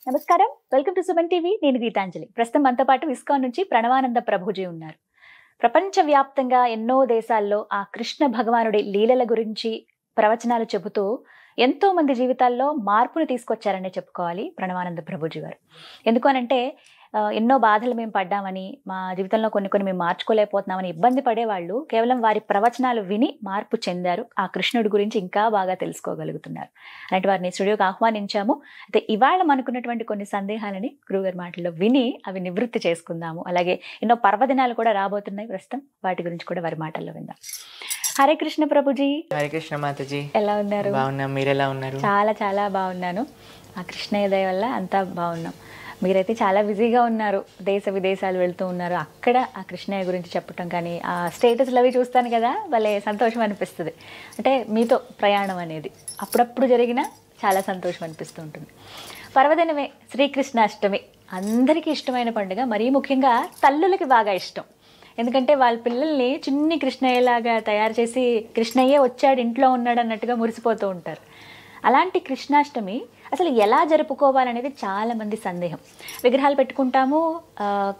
నమస్కారం, welcome to Suman TV. నేను గీతాంజలి. ప్రస్తుతం మనతో పాటు ఇస్కాన్ నుంచి ప్రణవానంద ప్రభుజీ ఉన్నారు. ప్రపంచవ్యాప్తంగా ఎన్నో దేశాల్లో ఆ కృష్ణ భగవానుడి లీలల గురించి ప్రవచనాలు చెబుతూ ఎంతో మంది జీవితాల్లో మార్పును తీసుకొచ్చారనే చెప్పుకోవాలి ప్రణవానంద ప్రభుజీ గారు. ఎందుకు అనంటే ఎన్నో బాధలు మేము పడ్డామని, మా జీవితంలో కొన్ని మేము మార్చుకోలేకపోతున్నామని ఇబ్బంది పడేవాళ్ళు కేవలం వారి ప్రవచనాలు విని మార్పు చెందారు. ఆ కృష్ణుడి గురించి ఇంకా బాగా తెలుసుకోగలుగుతున్నారు. అలాంటి వారిని స్టూడియోకి ఆహ్వానించాము. అయితే ఇవాళ మనకున్నటువంటి కొన్ని సందేహాలని గురువుగారి మాటల్లో విని అవి నివృత్తి చేసుకుందాము. అలాగే ఎన్నో పర్వదినాలు కూడా రాబోతున్నాయి ప్రస్తుతం, వాటి గురించి కూడా వారి మాటల్లో విందాం. హరే కృష్ణ ప్రభుజీ. హరే కృష్ణ మాతాజీ. ఎలా ఉన్నారు? బాగున్నాం, మీరు ఎలా ఉన్నారు? చాలా చాలా బాగున్నాను. ఆ కృష్ణయ్య దయ వల్ల అంతా బాగున్నాం. మీరైతే చాలా బిజీగా ఉన్నారు, దేశ విదేశాలు వెళ్తూ ఉన్నారు. అక్కడ ఆ కృష్ణయ్య గురించి చెప్పటం కానీ ఆ స్టేటస్లు అవి చూస్తాను కదా, భలే సంతోషం అనిపిస్తుంది. అంటే మీతో ప్రయాణం అనేది అప్పుడప్పుడు జరిగినా చాలా సంతోషం అనిపిస్తూ ఉంటుంది. పర్వదినమే శ్రీకృష్ణాష్టమి అందరికీ ఇష్టమైన పండుగ. మరీ ముఖ్యంగా తల్లులకి బాగా ఇష్టం. ఎందుకంటే వాళ్ళ పిల్లల్ని చిన్ని కృష్ణయ్యలాగా తయారు చేసి కృష్ణయ్యే వచ్చాడు, ఇంట్లో ఉన్నాడు అన్నట్టుగా మురిసిపోతూ ఉంటారు. అలాంటి కృష్ణాష్టమి అసలు ఎలా జరుపుకోవాలనేది చాలామంది సందేహం. విగ్రహాలు పెట్టుకుంటాము,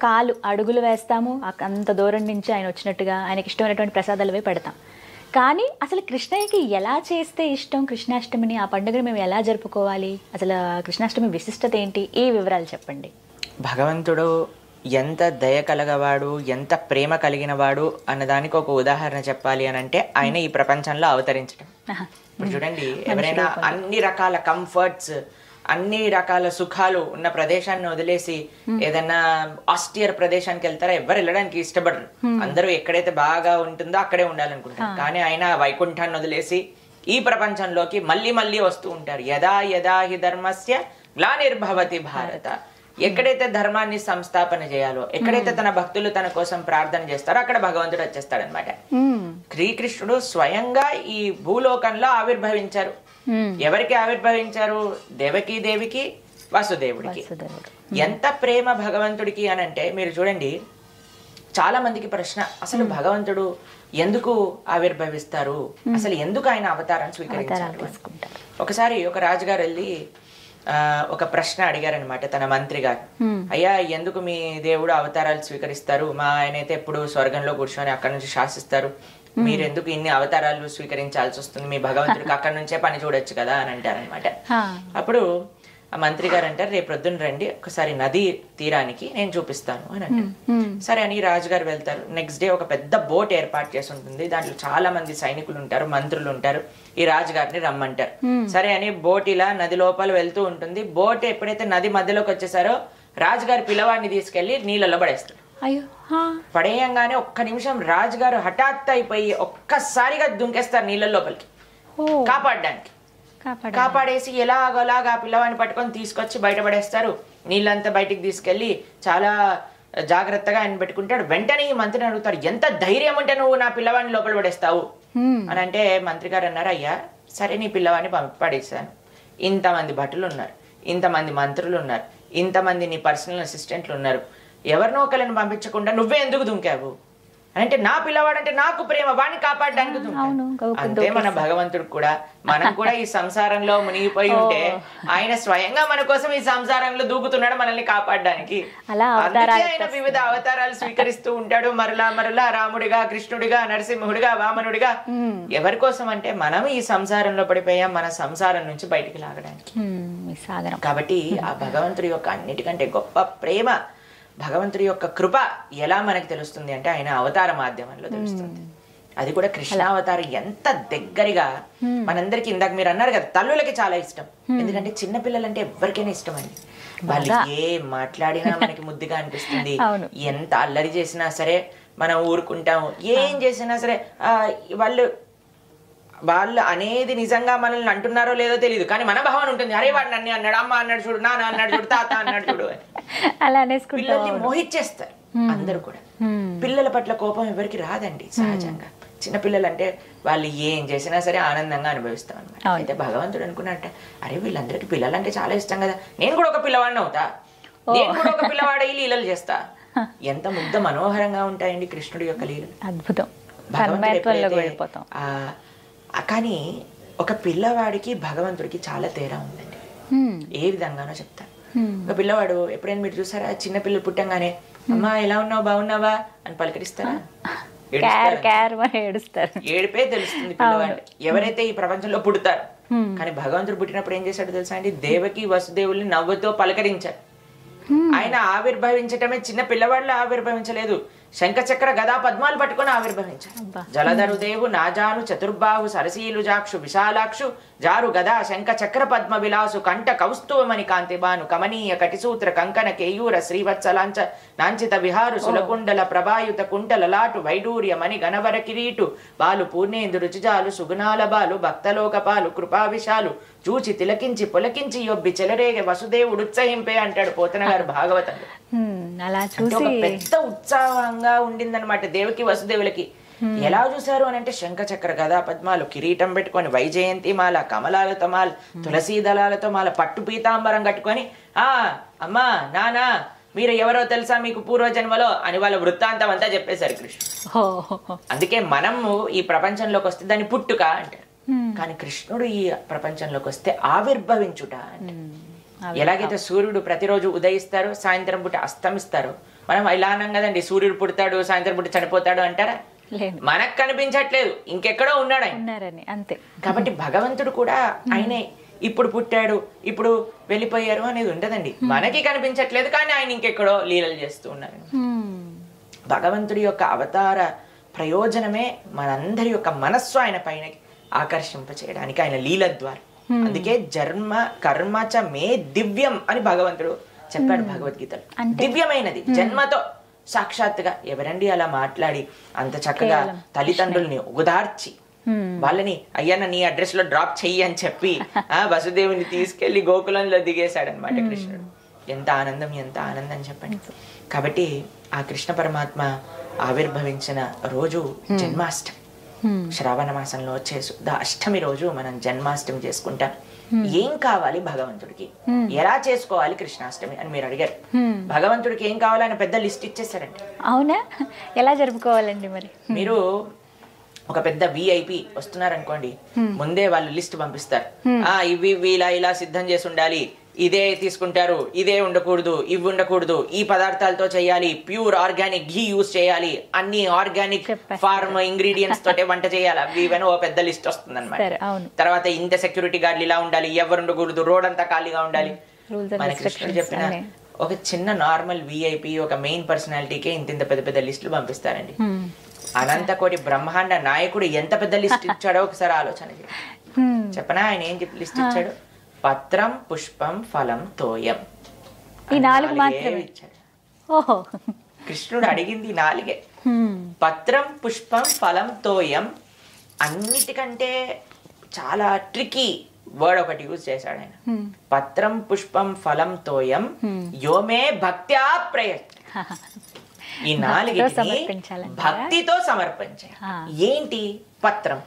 కాలు అడుగులు వేస్తాము, అంత దూరం నుంచి ఆయన వచ్చినట్టుగా ఆయనకి ఇష్టమైనటువంటి ప్రసాదాలు పెడతాం. కానీ అసలు కృష్ణయ్యకి ఎలా చేస్తే ఇష్టం కృష్ణాష్టమిని, ఆ పండుగను మేము ఎలా జరుపుకోవాలి, అసలు కృష్ణాష్టమి విశిష్టత ఏంటి, ఈ వివరాలు చెప్పండి. భగవంతుడు ఎంత దయ కలగవాడు, ఎంత ప్రేమ కలిగినవాడు అన్నదానికి ఒక ఉదాహరణ చెప్పాలి అని అంటే ఆయన ఈ ప్రపంచంలో అవతరించడం. ఇప్పుడు చూడండి, ఎవరైనా అన్ని రకాల కంఫర్ట్స్, అన్ని రకాల సుఖాలు ఉన్న ప్రదేశాన్ని వదిలేసి ఏదైనా ఆస్టియర్ ప్రదేశానికి వెళ్తారా? ఎవరు వెళ్ళడానికి ఇష్టపడరు. అందరూ ఎక్కడైతే బాగా ఉంటుందో అక్కడే ఉండాలనుకుంటారు. కానీ ఆయన వైకుంఠాన్ని వదిలేసి ఈ ప్రపంచంలోకి మళ్ళీ మళ్ళీ వస్తూ ఉంటారు. యదా యదా హి ధర్మస్య గ్లానిర్భవతి భారత. ఎక్కడైతే ధర్మాన్ని సంస్థాపన చేయాలో, ఎక్కడైతే తన భక్తులు తన కోసం ప్రార్థన చేస్తారో అక్కడ భగవంతుడు వచ్చేస్తాడనమాట. శ్రీకృష్ణుడు స్వయంగా ఈ భూలోకంలో ఆవిర్భవించారు. ఎవరికి ఆవిర్భవించారు? దేవకీ దేవికి, వసుదేవుడికి. ఎంత ప్రేమ భగవంతుడికి అని అంటే మీరు చూడండి, చాలా మందికి ప్రశ్న, అసలు భగవంతుడు ఎందుకు ఆవిర్భవిస్తారు, అసలు ఎందుకు ఆయన అవతారాన్ని స్వీకరించారు? ఒకసారి ఒక రాజుగారు వెళ్ళి ఒక ప్రశ్న అడిగారనమాట తన మంత్రి గారు. అయ్యా, ఎందుకు మీ దేవుడు అవతారాలు స్వీకరిస్తారు? మా ఆయన అయితే ఎప్పుడు స్వర్గంలో కూర్చొని అక్కడ నుంచి శాసిస్తారు, మీరెందుకు ఇన్ని అవతారాలు స్వీకరించాల్సి వస్తుంది? మీ భగవంతుడికి అక్కడ నుంచే పని చూడొచ్చు కదా అని అంటారనమాట. అప్పుడు ఆ మంత్రి గారు అంటారు, రేపు ప్రొద్దున రండి, ఒకసారి నది తీరానికి నేను చూపిస్తాను అని అంటారు. సరే అని రాజుగారు వెళ్తారు. నెక్స్ట్ డే ఒక పెద్ద బోట్ ఏర్పాటు చేసి ఉంటుంది. దాంట్లో చాలా మంది సైనికులు ఉంటారు, మంత్రులు ఉంటారు. ఈ రాజుగారిని రమ్మంటారు. సరే అని బోట్ ఇలా నది లోపల వెళ్తూ ఉంటుంది. బోట్ ఎప్పుడైతే నది మధ్యలోకి వచ్చేసారో రాజుగారి పిల్లవాడిని తీసుకెళ్లి నీళ్ళలో పడేస్తారు. పడేయంగానే ఒక్క నిమిషం రాజుగారు హఠాత్ అయిపోయి ఒక్కసారిగా దుంకేస్తారు నీళ్ళ లోపలికి కాపాడడానికి. కాపాడేసి ఎలాగోలాగా ఆ పిల్లవాడిని పట్టుకొని తీసుకొచ్చి బయటపడేస్తారు. నీళ్ళంతా బయటికి తీసుకెళ్లి చాలా జాగ్రత్తగా ఆయన పెట్టుకుంటాడు. వెంటనే ఈ మంత్రిని అడుగుతాడు, ఎంత ధైర్యం ఉంటే నువ్వు నా పిల్లవాడిని లోపల పడేస్తావు అని అంటే మంత్రి గారు అన్నారు, అయ్యా సరే నీ పిల్లవాడిని పడేసాను, ఇంతమంది భటులు ఉన్నారు, ఇంతమంది మంత్రులు ఉన్నారు, ఇంతమంది నీ పర్సనల్ అసిస్టెంట్లు ఉన్నారు, ఎవరినో ఒకరిని పంపించకుండా నువ్వే ఎందుకు దుంకావు అంటే, నా పిల్లవాడంటే నాకు ప్రేమ, వాడిని కాపాడడానికి దుంకాను. అంతే మన భగవంతుడు కూడా. మనం కూడా ఈ సంసారంలో మునిగిపోయి ఉంటే ఆయన స్వయంగా మన కోసం ఈ సంసారంలో దూకుతున్నాడు మనల్ని కాపాడడానికి. ఆయన వివిధ అవతారాలు స్వీకరిస్తూ ఉంటాడు, మరలా మరలా రాముడిగా, కృష్ణుడిగా, నరసింహుడిగా, వామనుడిగా. ఎవరి కోసం అంటే మనం ఈ సంసారంలో పడిపోయాం, మన సంసారం నుంచి బయటికి లాగడానికి. కాబట్టి ఆ భగవంతుడి యొక్క అన్నిటికంటే గొప్ప ప్రేమ, భగవంతుడి యొక్క కృప ఎలా మనకి తెలుస్తుంది అంటే ఆయన అవతార మాధ్యమంలో తెలుస్తుంది. అది కూడా కృష్ణావతారం ఎంత దగ్గరగా మనందరికి. ఇందాక మీరు అన్నారు కదా, తల్లులకి చాలా ఇష్టం. ఎందుకంటే చిన్న పిల్లలంటే ఎవరికైనా ఇష్టం అండి. వాళ్ళు ఏం మాట్లాడినా మనకి ముద్దుగా అనిపిస్తుంది. ఎంత అల్లరి చేసినా సరే మనం ఊరుకుంటాము. ఏం చేసినా సరే వాళ్ళు అనేది నిజంగా మనల్ని అంటున్నారో లేదో తెలియదు, కానీ మన భావన ఉంటుంది, అరే వాడు నన్ను అన్నాడు, అమ్మ అన్నాడు చూడు, నాన్న అన్నాడు చూడు, తాత అన్నాడు చూడు అని. పిల్లల్ని మోహించేస్తారు అందరూ కూడా. పిల్లల పట్ల కోపం ఎవరికి రాదండి సహజంగా. చిన్నపిల్లలు అంటే వాళ్ళు ఏం చేసినా సరే ఆనందంగా అనుభవిస్తాం అనమాట. అయితే భగవంతుడు అనుకున్నట్ట, అరే వీళ్ళందరికీ పిల్లలంటే చాలా ఇష్టం కదా, నేను కూడా ఒక పిల్లవాడిని అవుతా, నేను కూడా ఒక పిల్లవాడే లీలలు చేస్తా. ఎంత ముగ్ధ మనోహరంగా ఉంటాయండి కృష్ణుడి యొక్క లీలలు. అద్భుతం. కానీ ఒక పిల్లవాడికి భగవంతుడికి చాలా తేడా ఉందండి. ఏ విధంగానో చెప్తాను. ఒక పిల్లవాడు ఎప్పుడైనా మీరు చూసారా, చిన్న పిల్లలు పుట్టంగానే అమ్మా ఎలా ఉన్నావు బాగున్నావా అని పలకరిస్తారా? ఏడుస్తారు. ఏడిపే తెలుస్తుంది పిల్లవాడు ఎవరైతే ఈ ప్రపంచంలో పుడతారు. కానీ భగవంతుడు పుట్టినప్పుడు ఏం చేశాడు తెలుసా అండి? దేవకి వసుదేవుల్ని నవ్వుతో పలకరించారు. ఆయన ఆవిర్భవించటమే చిన్న పిల్లవాళ్ళు ఆవిర్భవించలేదు, శంఖచక్ర గదా పద్మాలు పట్టుకొని ఆవిర్భవించారు. జలధరుదేవు నాజాను చతుర్బాహు సరసీలు జాక్షు విశాలాక్షు జారు గదా శంఖ చక్ర పద్మ విలాసు కంఠ కౌస్తువమణి కాంతిబాను కమనీయ కటిసూత్ర కంకణ కేయూర శ్రీవత్సలాంచ నాంచిత విహారు సులకుండల ప్రభాయుత కుంటల లాటు వైడూర్య మణి గణవర కిరీటు బాలు పూర్ణేందు రుచిజాలు సుగుణాల బాలు భక్తలోక పాలు కృపా విశాలు చూచి తిలకించి పొలకించి యొబ్బి చెలరేగ వసుదేవుడు ఉత్సహింపే అంటాడు పోతన గారు భాగవతంలో. అలా చూసి పెద్ద ఉత్సాహంగా ఉండిందనమాట దేవకి వసుదేవులకి. ఎలా చూశారు అని అంటే శంఖ చక్ర గదా పద్మాలు, కిరీటం పెట్టుకొని, వైజయంతి మాల, కమలాలతో మాల, తులసీ దళాలతో మాల, పట్టు పీతాంబరం కట్టుకొని, అమ్మా నానా మీరు ఎవరో తెలుసా మీకు పూర్వజన్మలో అని వాళ్ళ వృత్తాంతం అంతా చెప్పేశారు కృష్ణుడు. అందుకే మనము ఈ ప్రపంచంలోకి వస్తే దాన్ని పుట్టుక అంటారు. కానీ కృష్ణుడు ఈ ప్రపంచంలోకి వస్తే ఆవిర్భవించుట అంటే, ఎలాగైతే సూర్యుడు ప్రతిరోజు ఉదయిస్తారు, సాయంత్రం పూట అస్తమిస్తారు, మనం ఇలా అన్నాం కదండి, సూర్యుడు పుడతాడు సాయంత్రం పూట చనిపోతాడు అంటారా? మనకు కనిపించట్లేదు, ఇంకెక్కడో ఉన్నాడు ఆయన. అంతే. కాబట్టి భగవంతుడు కూడా ఆయనే ఇప్పుడు పుట్టాడు ఇప్పుడు వెళ్ళిపోయారు అనేది ఉండదండి. మనకి కనిపించట్లేదు కానీ ఆయన ఇంకెక్కడో లీలలు చేస్తూ ఉన్నారు. భగవంతుడి యొక్క అవతార ప్రయోజనమే మనందరి యొక్క మనస్సు ఆయన పైన ఆకర్షింప చేయడానికి, ఆయన లీల ద్వారా. అందుకే జన్మ కర్మ చ మే దివ్యం అని భగవంతుడు చెప్పాడు భగవద్గీతలో. దివ్యమైనది జన్మతో సాక్షాత్తుగా ఎవరండి అలా మాట్లాడి అంత చక్కగా తల్లిదండ్రుల్ని ఉదార్చి వాళ్ళని అయ్యా నీ అడ్రస్ లో డ్రాప్ చెయ్యి అని చెప్పి వసుదేవుని తీసుకెళ్లి గోకులంలో దిగేశాడనమాట కృష్ణుడు. ఎంత ఆనందం, ఎంత ఆనందం చెప్పండి. కాబట్టి ఆ కృష్ణ పరమాత్మ ఆవిర్భవించిన రోజు జన్మాష్టమి. శ్రావణ మాసంలో వచ్చే శుద్ధ అష్టమి రోజు మనం జన్మాష్టమి చేసుకుంటాం. ఏం కావాలి భగవంతుడికి, ఎలా చేసుకోవాలి కృష్ణాష్టమి అని మీరు అడిగారు. భగవంతుడికి ఏం కావాలని పెద్ద లిస్ట్ ఇచ్చేసారండి. అవునా? ఎలా జరుపుకోవాలండి మరి? మీరు ఒక పెద్ద విఐపి వస్తున్నారనుకోండి, ముందే వాళ్ళు లిస్ట్ పంపిస్తారు. ఇవి ఇలా ఇలా సిద్ధం చేసి ఉండాలి, ఇదే తీసుకుంటారు, ఇదే ఉండకూడదు, ఇవి ఉండకూడదు, ఈ పదార్థాలతో చేయాలి, ప్యూర్ ఆర్గానిక్ ఘీ యూజ్ చేయాలి, అన్ని ఆర్గానిక్ ఫార్మ్ ఇంగ్రీడియంట్స్ తోటే వంట చేయాలి, అవి ఇవన్నీ ఓ పెద్ద లిస్ట్ వస్తుంది అనమాట. తర్వాత ఇంత సెక్యూరిటీ గార్డులు ఇలా ఉండాలి, ఎవరు ఉండకూడదు, రోడ్ అంతా ఖాళీగా ఉండాలి. మన కృష్ణుడు చెప్పిన ఒక చిన్న నార్మల్ విఐపి, ఒక మెయిన్ పర్సనాలిటీకే ఇంత పెద్ద పెద్ద లిస్టులు పంపిస్తారండి. అనంతకోటి బ్రహ్మాండ నాయకుడు ఎంత పెద్ద లిస్ట్ ఇచ్చాడో ఒకసారి ఆలోచన చెప్పనా? ఆయన ఏం లిస్ట్ ఇచ్చాడు? పత్రం పుష్పం ఫలం తోయం, ఈ 4 మాత్రమే ఇచ్చాడు. కృష్ణుడు అడిగింది 4. పత్రం పుష్పం ఫలం తోయం. అన్నిటికంటే చాలా ట్రికీ వర్డ్ ఒకటి యూజ్ చేశాడు ఆయన. పత్రం పుష్పం ఫలం తోయం యోమే భక్త్యా ప్రయత్న. ఈ 4 భక్తితో సమర్పించాలి. ఏంటి పత్రం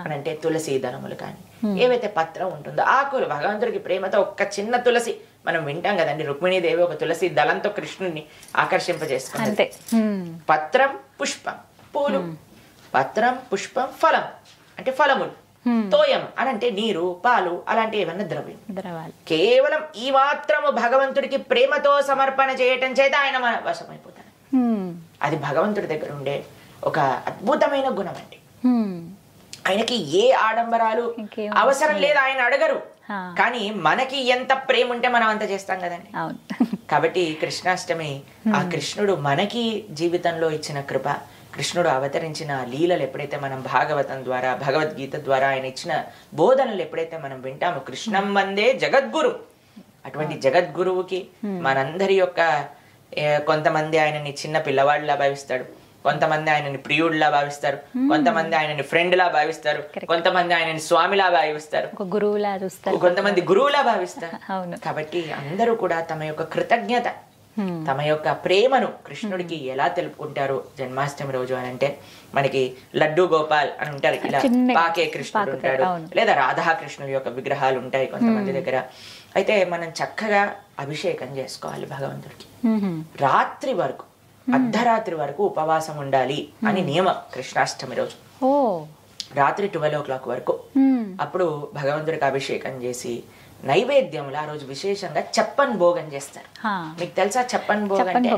అని అంటే తులసి దళములు కానీ ఏవైతే పత్రం ఉంటుందో ఆకులు, భగవంతుడికి ప్రేమతో ఒక్క చిన్న తులసి మనం వింటాం కదండి, రుక్మిణీదేవి ఒక తులసి దళంతో కృష్ణుడిని ఆకర్షింపజేసుకుంది. పత్రం పుష్పం పూలు, పత్రం పుష్పం ఫలం అంటే ఫలములు, తోయం అని అంటే నీరు పాలు అలాంటి ఏమన్నా ద్రవ్యం. కేవలం ఈ మాత్రము భగవంతుడికి ప్రేమతో సమర్పణ చేయటం చేత ఆయన మన వశమైపోతాడు. అది భగవంతుడి దగ్గర ఉండే ఒక అద్భుతమైన గుణం అండి. ఆయనకి ఏ ఆడంబరాలు అవసరం లేదు, ఆయన అడగరు. కానీ మనకి ఎంత ప్రేమ ఉంటే మనం అంత చేస్తాం కదండి. కాబట్టి కృష్ణాష్టమి ఆ కృష్ణుడు మనకి జీవితంలో ఇచ్చిన కృప, కృష్ణుడు అవతరించిన లీలలు ఎప్పుడైతే మనం భాగవతం ద్వారా భగవద్గీత ద్వారా ఆయన ఇచ్చిన బోధనలు ఎప్పుడైతే మనం వింటామో, కృష్ణం వందే జగద్గురు, అటువంటి జగద్గురువుకి మనందరి యొక్క కొంతమంది ఆయనని చిన్న పిల్లవాడిలా భావిస్తాడు, కొంతమంది ఆయనని ప్రియుడిలా భావిస్తారు, కొంతమంది ఆయనని ఫ్రెండ్ లా భావిస్తారు, కొంతమంది ఆయనని స్వామిలా భావిస్తారు, గురువులా చూస్తారు, కొంతమంది గురువులా భావిస్తారు. కాబట్టి అందరూ కూడా తమ యొక్క కృతజ్ఞత, తమ యొక్క ప్రేమను కృష్ణుడికి ఎలా తెలుపుకుంటారు జన్మాష్టమి రోజు అని అంటే, మనకి లడ్డు గోపాల్ అని ఉంటారు, ఇలా పాకే కృష్ణుడు ఉంటాడు, లేదా రాధాకృష్ణుడి యొక్క విగ్రహాలు ఉంటాయి కొంతమంది దగ్గర. అయితే మనం చక్కగా అభిషేకం చేసుకోవాలి భగవంతుడికి. రాత్రి వరకు, అర్ధరాత్రి వరకు ఉపవాసం ఉండాలి అని నియమం కృష్ణాష్టమి రోజు. రాత్రి 12 o'clock వరకు అప్పుడు భగవంతుడికి అభిషేకం చేసి నైవేద్యములు ఆ రోజు విశేషంగా చెప్పన్ భోగం చేస్తారు. మీకు తెలుసా చెప్పన్ భోగం అంటే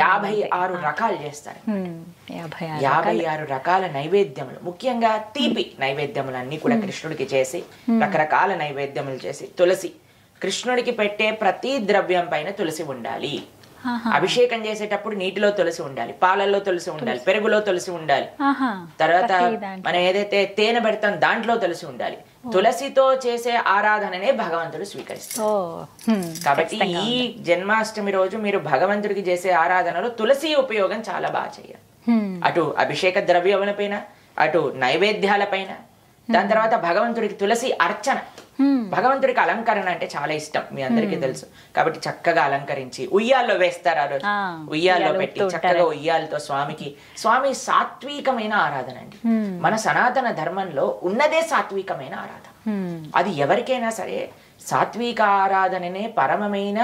56 రకాలు చేస్తారు. 56 రకాల నైవేద్యములు, ముఖ్యంగా తీపి నైవేద్యములన్నీ కూడా కృష్ణుడికి చేసి రకరకాల నైవేద్యములు చేసి తులసి, కృష్ణుడికి పెట్టే ప్రతి ద్రవ్యం పైన తులసి ఉండాలి. అభిషేకం చేసేటప్పుడు నీటిలో తులసి ఉండాలి, పాలల్లో తులసి ఉండాలి, పెరుగులో తులసి ఉండాలి, తర్వాత మనం ఏదైతే తేనె పెడతాం దాంట్లో తులసి ఉండాలి. తులసితో చేసే ఆరాధననే భగవంతుడు స్వీకరిస్తాడు. కాబట్టి ఈ జన్మాష్టమి రోజు మీరు భగవంతుడికి చేసే ఆరాధనలో తులసి ఉపయోగం చాలా బాగా చేయాలి. అటు అభిషేక ద్రవ్యములపైన, అటు నైవేద్యాలపైన, దాని తర్వాత భగవంతుడికి తులసి అర్చన. భగవంతుడికి అలంకరణ అంటే చాలా ఇష్టం, మీ అందరికీ తెలుసు. కాబట్టి చక్కగా అలంకరించి ఉయ్యాల్లో వేస్తారు. ఆ రోజు ఉయ్యాల్లో పెట్టి చక్కగా ఉయ్యాలతో స్వామి సాత్వికమైన ఆరాధన అండి. మన సనాతన ధర్మంలో ఉన్నదే సాత్వికమైన ఆరాధన. అది ఎవరికైనా సరే సాత్విక ఆరాధననే పరమమైన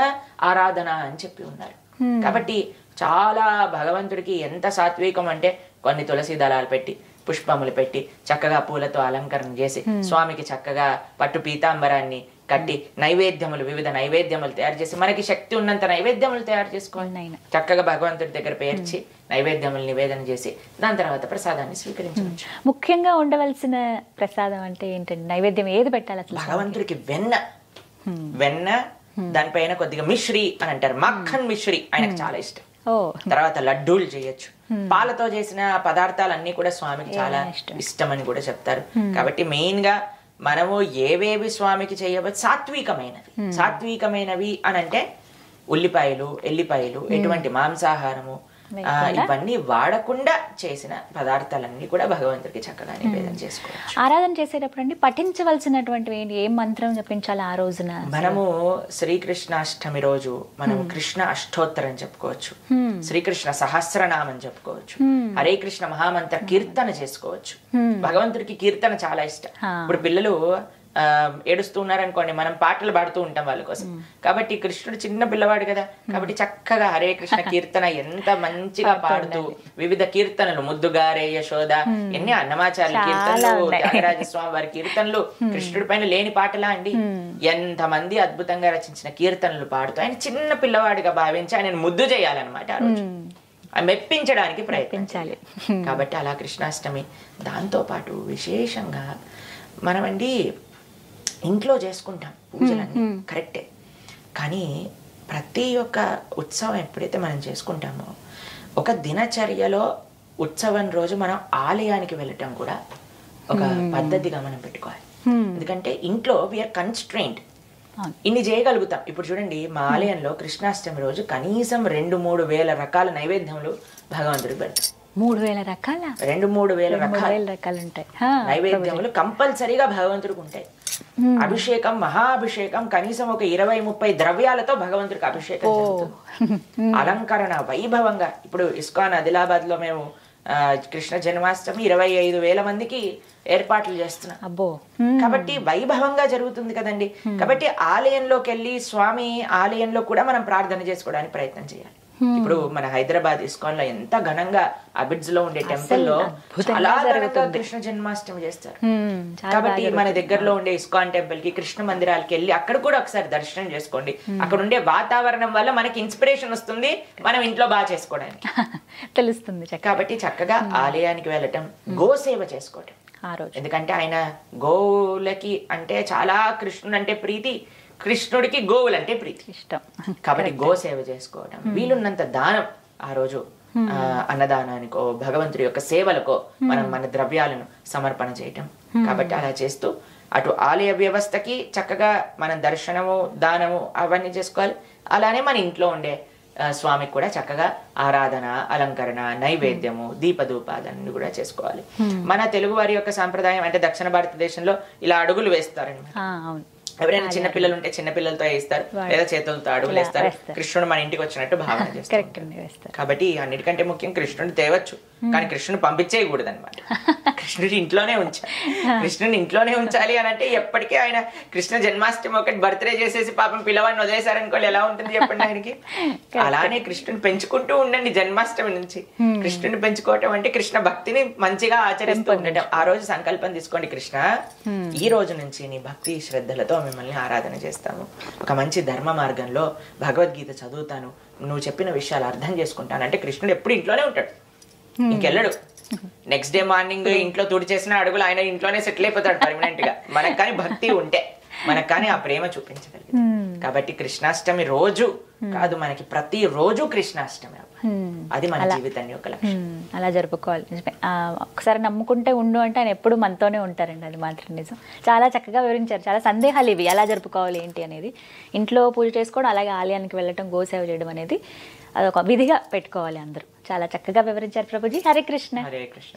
ఆరాధన అని చెప్పి ఉన్నారు. కాబట్టి చాలా భగవంతుడికి ఎంత సాత్వికం అంటే కొన్ని తులసి దళాలు పెట్టి, పుష్పములు పెట్టి, చక్కగా పూలతో అలంకరణ చేసి, స్వామికి చక్కగా పట్టు పీతాంబరాన్ని కట్టి, నైవేద్యములు, వివిధ నైవేద్యములు తయారు చేసి, మనకి శక్తి ఉన్నంత నైవేద్యములు తయారు చేసుకోవాలి. చక్కగా భగవంతుడి దగ్గర పేర్చి నైవేద్యములు నివేదన చేసి దాని తర్వాత ప్రసాదాన్ని స్వీకరించవచ్చు. ముఖ్యంగా ఉండవలసిన ప్రసాదం అంటే ఏంటండి? నైవేద్యం ఏది పెట్టాలి అసలు? భగవంతుడికి వెన్న, దానిపైన కొద్దిగా మిశ్రీ అని అంటారు, మక్కన్ మిశ్రీ ఆయనకు చాలా ఇష్టం. తర్వాత లడ్డూలు చేయొచ్చు. పాలతో చేసిన పదార్థాలన్నీ కూడా స్వామికి చాలా ఇష్టం అని కూడా చెప్తారు. కాబట్టి మెయిన్ గా మనము ఏవేవి స్వామికి చేయవచ్చు సాత్వికమైనవి అని అంటే ఉల్లిపాయలు, ఎల్లిపాయలు, ఎటువంటి మాంసాహారము ఇవన్నీ వాడకుండా చేసిన పదార్థాలన్నీ కూడా భగవంతుడికి చక్కగా నివేదన చేసుకోవచ్చు. ఆరాధన చేసేటప్పుడు అండి పఠించవలసినటువంటి ఏం మంత్రం జపించాలి ఆ రోజున? మనము శ్రీకృష్ణాష్టమి రోజు మనం కృష్ణ అష్టోత్తరం చెప్పుకోవచ్చు, శ్రీకృష్ణ సహస్రనామం చెప్పుకోవచ్చు, హరే కృష్ణ మహామంత్ర కీర్తన చేసుకోవచ్చు. భగవంతుడికి కీర్తన చాలా ఇష్టం. ఇప్పుడు పిల్లలు ఏడుస్తూ ఉన్నారనుకోండి, మనం పాటలు పాడుతూ ఉంటాం వాళ్ళ కోసం. కాబట్టి కృష్ణుడు చిన్న పిల్లవాడు కదా, కాబట్టి చక్కగా హరే కృష్ణ కీర్తన ఎంత మంచిగా పాడుతూ వివిధ కీర్తనలు, ముద్దుగారే యశోద, ఎన్ని అన్నమాచార్య కీర్తనలు, త్యాగరాజస్వామి వారి కీర్తనలు, కృష్ణుడి పైన లేని పాటలా అండి. ఎంతమంది అద్భుతంగా రచించిన కీర్తనలు పాడుతూ ఆయన చిన్న పిల్లవాడిగా భావించి ఆయన ముద్దు చేయాలన్నమాట ఆ రోజు, మెప్పించడానికి ప్రయత్నించాలి. కాబట్టి అలా కృష్ణాష్టమి. దాంతో పాటు విశేషంగా మనమండి ఇంట్లో చేసుకుంటాం పూజలన్నీ, కరెక్టే. కానీ ప్రతి ఒక్క ఉత్సవం ఎప్పుడైతే మనం చేసుకుంటామో, ఒక దినచర్యలో ఉత్సవం రోజు మనం ఆలయానికి వెళ్ళటం కూడా ఒక పద్ధతిగా మనం పెట్టుకోవాలి. ఎందుకంటే ఇంట్లో వీఆర్ కన్స్ట్రెయింట్, ఇన్ని చేయగలుగుతాం. ఇప్పుడు చూడండి, మా ఆలయంలో కృష్ణాష్టమి రోజు కనీసం 2-3 వేల రకాల నైవేద్యములు భగవంతుడికి పెడతాం. 3,000 రకాల 2-3 వేల రకాలు ఉంటాయి నైవేద్యములు కంపల్సరీగా భగవంతుడికి ఉంటాయి. అభిషేకం, మహాభిషేకం, కనీసం ఒక 20-30 ద్రవ్యాలతో భగవంతుడికి అభిషేకం జరుగుతుంది. అలంకరణ వైభవంగా. ఇప్పుడు ఇస్కాన్ ఆదిలాబాద్ లో మేము కృష్ణ జన్మాష్టమి 25,000 మందికి ఏర్పాట్లు చేస్తున్నాం. కాబట్టి వైభవంగా జరుగుతుంది కదండి. కాబట్టి ఆలయంలోకి వెళ్ళి స్వామి ఆలయంలో కూడా మనం ప్రార్థన చేసుకోవడానికి ప్రయత్నం చేయాలి. ఇప్పుడు మన హైదరాబాద్ ఇస్కాన్ లో ఎంత ఘనంగా అబిడ్స్ లో ఉండే టెంపుల్ లో చాలా ఘనంగా కృష్ణ జన్మాష్టమి చేస్తారు. కాబట్టి మన దగ్గరలో ఉండే ఇస్కాన్ టెంపుల్ కి, కృష్ణ మందిరాలకి వెళ్ళి అక్కడ కూడా ఒకసారి దర్శనం చేసుకోండి. అక్కడ ఉండే వాతావరణం వల్ల మనకి ఇన్స్పిరేషన్ వస్తుంది మనం ఇంట్లో బాగా చేసుకోవడానికి తెలుస్తుంది. కాబట్టి చక్కగా ఆలయానికి వెళ్ళటం, గోసేవ చేసుకోవటం. ఎందుకంటే ఆయన గోవులకి అంటే చాలా, కృష్ణుడు అంటే ప్రీతి, కృష్ణుడికి గోవులంటే ప్రీతి ఇష్టం. కాబట్టి గోసేవ చేసుకోవడం, వీలున్నంత దానం ఆ రోజు అన్నదానానికో భగవంతుడి యొక్క సేవలకో మనం మన ద్రవ్యాలను సమర్పణ చేయటం. కాబట్టి అలా చేస్తూ అటు ఆలయ వ్యవస్థకి చక్కగా మనం దర్శనము, దానము అవన్నీ చేసుకోవాలి. అలానే మన ఇంట్లో ఉండే స్వామికి కూడా చక్కగా ఆరాధన, అలంకరణ, నైవేద్యము, దీపధూపాదన్ని కూడా చేసుకోవాలి. మన తెలుగు వారి యొక్క సాంప్రదాయం అంటే దక్షిణ భారతదేశంలో ఇలా అడుగులు వేస్తారన్నమాట. ఎవరైనా చిన్న పిల్లలు ఉంటే చిన్న పిల్లలతో వేస్తారు, లేదా చేతులతో అడుగులు వేస్తారు. కృష్ణుడు మన ఇంటికి వచ్చినట్టు భావన చేస్తారు. కాబట్టి అన్నిటికంటే ముఖ్యం కృష్ణుడు తేవచ్చు. కానీ కృష్ణుని పంపించేయకూడదు అనమాట. కృష్ణుడి ఇంట్లోనే ఉంచాలి. కృష్ణుని ఇంట్లోనే ఉంచాలి అని అంటే ఎప్పటికీ ఆయన కృష్ణ జన్మాష్టమి ఒకటి బర్త్డే చేసేసి పాపం పిల్లవాడిని వదిలేశారనుకోవాలి ఎలా ఉంటుంది చెప్పండి ఆయనకి. అలానే కృష్ణుని పెంచుకుంటూ ఉండండి జన్మాష్టమి నుంచి. కృష్ణుని పెంచుకోవటం అంటే కృష్ణ భక్తిని మంచిగా ఆచరిస్తూ ఉండటం. ఆ రోజు సంకల్పం తీసుకోండి, కృష్ణ ఈ రోజు నుంచి నీ భక్తి శ్రద్ధలతో మిమ్మల్ని ఆరాధన చేస్తాను, ఒక మంచి ధర్మ మార్గంలో భగవద్గీత చదువుతాను, నువ్వు చెప్పిన విషయాలు అర్థం చేసుకుంటాను అంటే కృష్ణుడు ఎప్పుడు ఇంట్లోనే ఉంటాడు, ఇంకెళ్ళడు. నెక్స్ట్ డే మార్నింగ్ ఇంట్లో తుడి చేసిన అడుగులు ఆయన ఇంట్లోనే సెటిల్ అయిపోతాడు పర్మనెంట్ గా. మనకు కానీ భక్తి ఉంటే, మనకు కానీ ఆ ప్రేమ చూపించగలిగింది. కాబట్టి కృష్ణాష్టమి రోజు కాదు, మనకి ప్రతి రోజు కృష్ణాష్టమి అది మన జీవితాన్ని ఒక లక్ష్యం. అలా జరుపుకోవాలి. నిజమే. ఒకసారి నమ్ముకుంటే ఉండు అంటే ఆయన ఎప్పుడు మనతోనే ఉంటారండి, అది మాత్రం నిజం. చాలా చక్కగా వివరించారు. చాలా సందేహాలు ఇవి ఎలా జరుపుకోవాలి ఏంటి అనేది. ఇంట్లో పూజ చేసుకోవడం, అలాగే ఆలయానికి వెళ్ళటం, గోసేవ చేయడం అనేది అదొక విధిగా పెట్టుకోవాలి అందరూ. చాలా చక్కగా వివరించారు ప్రభుజీ. హరే కృష్ణ. హరే కృష్ణ.